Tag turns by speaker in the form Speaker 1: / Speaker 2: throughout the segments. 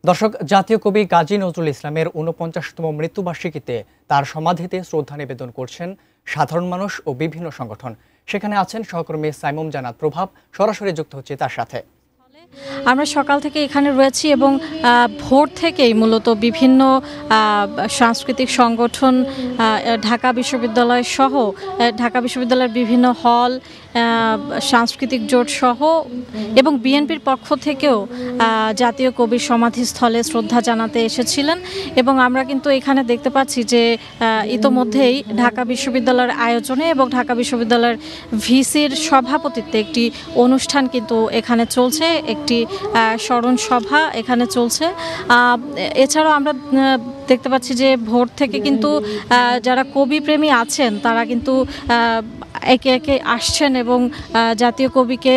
Speaker 1: দর্শক, জাতীয় কবি কাজী নজরুল ইসলামের ৪৯তম মৃত্যুবার্ষিকীতে তার সমাধিতে শ্রদ্ধা নিবেদন করছেন সাধারণ মানুষ ও বিভিন্ন সংগঠন। সেখানে আছেন সহকর্মী সাইমুম জানাত প্রভাব, সরাসরি যুক্ত হচ্ছে তার সাথে।
Speaker 2: আমরা সকাল থেকে এখানে রয়েছি এবং ভোর থেকেই মূলত বিভিন্ন সাংস্কৃতিক সংগঠন, ঢাকা বিশ্ববিদ্যালয় সহ ঢাকা বিশ্ববিদ্যালয়ের বিভিন্ন হল, সাংস্কৃতিক জোট সহ এবং বিএনপির পক্ষ থেকেও জাতীয় কবির সমাধিস্থলে শ্রদ্ধা জানাতে এসেছিলেন। এবং আমরা কিন্তু এখানে দেখতে পাচ্ছি যে ইতোমধ্যেই ঢাকা বিশ্ববিদ্যালয়ের আয়োজনে এবং ঢাকা বিশ্ববিদ্যালয়ের ভিসির সভাপতিত্বে একটি অনুষ্ঠান কিন্তু এখানে চলছে, একটি স্মরণ সভা এখানে চলছে। এছাড়াও আমরা দেখতে পাচ্ছি যে ভোর থেকে কিন্তু যারা কবি প্রেমী আছেন তারা কিন্তু একে একে আসছেন এবং জাতীয় কবিকে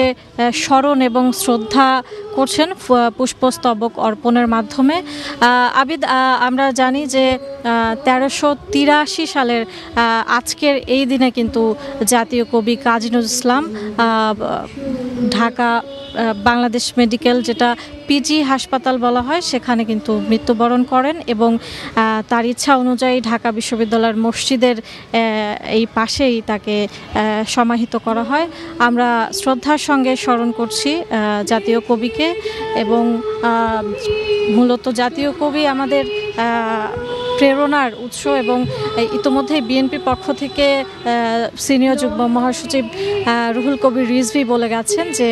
Speaker 2: স্মরণ এবং শ্রদ্ধা করছেন পুষ্পস্তবক অর্পণের মাধ্যমে। আবিদ, আমরা জানি যে ১৩৮৩ সালের আজকের এই দিনে কিন্তু জাতীয় কবি কাজী নজরুল ইসলাম ঢাকা বাংলাদেশ মেডিকেল, যেটা পিজি হাসপাতাল বলা হয়, সেখানে কিন্তু মৃত্যুবরণ করেন এবং তার ইচ্ছা অনুযায়ী ঢাকা বিশ্ববিদ্যালয়ের মসজিদের এই পাশেই তাকে সমাহিত করা হয়। আমরা শ্রদ্ধার সঙ্গে স্মরণ করছি জাতীয় কবিকে এবং মূলত জাতীয় কবি আমাদের প্রেরণার উৎস এবং ইতোমধ্যেই বিএনপির পক্ষ থেকে সিনিয়র যুগ্ম মহাসচিব রুহুল কবির রিজভী বলে গেছেন যে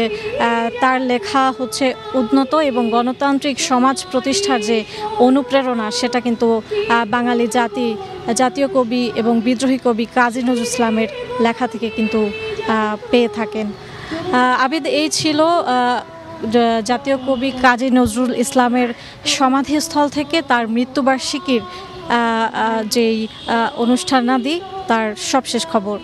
Speaker 2: তার লেখা হচ্ছে উন্নত এবং গণতান্ত্রিক সমাজ প্রতিষ্ঠার যে অনুপ্রেরণা, সেটা কিন্তু বাঙালি জাতীয় কবি এবং বিদ্রোহী কবি কাজী নজরুল ইসলামের লেখা থেকে কিন্তু পেয়ে থাকেন। আবিদ, এই ছিল জাতীয় কবি কাজী নজরুল ইসলামের সমাধিস্থল থেকে তার মৃত্যুবার্ষিকীর যেই অনুষ্ঠানাদি, তার সবশেষ খবর।